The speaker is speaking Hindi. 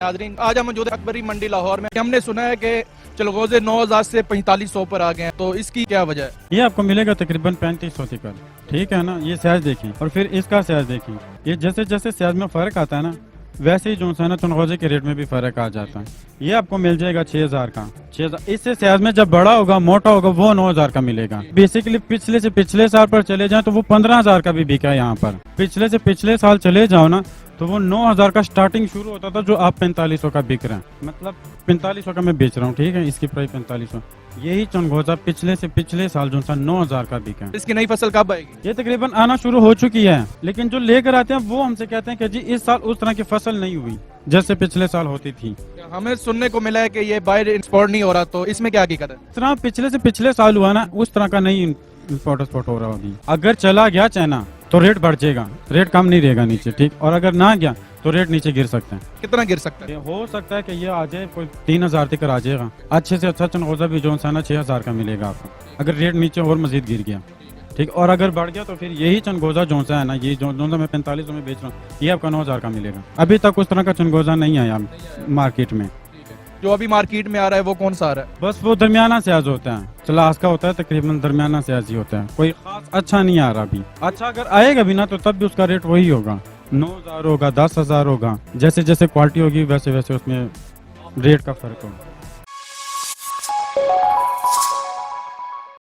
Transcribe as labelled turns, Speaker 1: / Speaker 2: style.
Speaker 1: नाजरीन, आज हम मौजूद अकबरी मंडी लाहौर में। हमने सुना है कि चलगोजे 9,000 से 4500 पर आ गए हैं, तो इसकी क्या वजह है?
Speaker 2: ये आपको मिलेगा तकरीबन 3500 तक, ठीक है ना। ये साइज देखिए और फिर इसका साइज देखिए। ये जैसे जैसे साइज में फर्क आता है ना, वैसे ही जो है ना चुनगोजे के रेट में भी फर्क आ जाता है। ये आपको मिल जाएगा 6000 का। 6000 इससे साइज में जब बड़ा होगा, मोटा होगा, वो 9000 का मिलेगा। बेसिकली पिछले से पिछले साल पर चले जाए तो वो 15000 का भी बिका है यहाँ पर। पिछले से पिछले साल चले जाओ ना तो वो 9000 का स्टार्टिंग शुरू होता था, जो आप 4500 का बिक रहे हैं। मतलब 4500 का मैं बेच रहा हूँ, ठीक है। इसकी प्राइस 4500। यही चुनगोजा पिछले से पिछले साल जो सा 9000 का बिका है।
Speaker 1: इसकी नई फसल कब आएगी?
Speaker 2: ये तकरीबन आना शुरू हो चुकी है, लेकिन जो लेकर आते हैं वो हमसे कहते हैं कि जी इस साल उस तरह की फसल नहीं हुई जैसे पिछले साल होती थी।
Speaker 1: हमें सुनने को मिला है कि ये बाहर एक्सपोर्ट नहीं हो रहा, तो इसमें क्या हकीकत है?
Speaker 2: इस तरह पिछले से पिछले साल हुआ ना, उस तरह का नहीं इंपोर्ट एक्सपोर्ट हो रहा अभी। अगर चला गया चाइना तो रेट बढ़ जाएगा, रेट कम नहीं रहेगा नीचे, ठीक। और अगर ना गया तो रेट नीचे गिर सकते हैं।
Speaker 1: कितना गिर सकता है?
Speaker 2: हो सकता है कि ये आ जाए कोई 3000 तक आ जाएगा। अच्छे से अच्छा चुनगोजा भी जो है ना 6000 का मिलेगा आपको, अगर रेट नीचे और मजीद गिर गया, ठीक। और अगर बढ़ गया तो फिर यही चुनगोजा जो है ना, ये जो मैं 4500 में बेच रहा हूँ, ये आपका 9000 का मिलेगा। अभी तक उस तरह का चुनगोजा नहीं आया मार्केट में।
Speaker 1: जो अभी मार्केट में आ रहा है वो कौन सा आ रहा है?
Speaker 2: बस वो दरमियाना साइज होता है, क्लास का होता है, तकरीबन दरमियाना साइज ही होता है। कोई खास अच्छा नहीं आ रहा अभी। अच्छा अगर आएगा भी ना तो तब भी उसका रेट वही होगा, 9000 होगा, 10,000 होगा। जैसे जैसे क्वालिटी होगी वैसे वैसे उसमें रेट का फर्क होगा।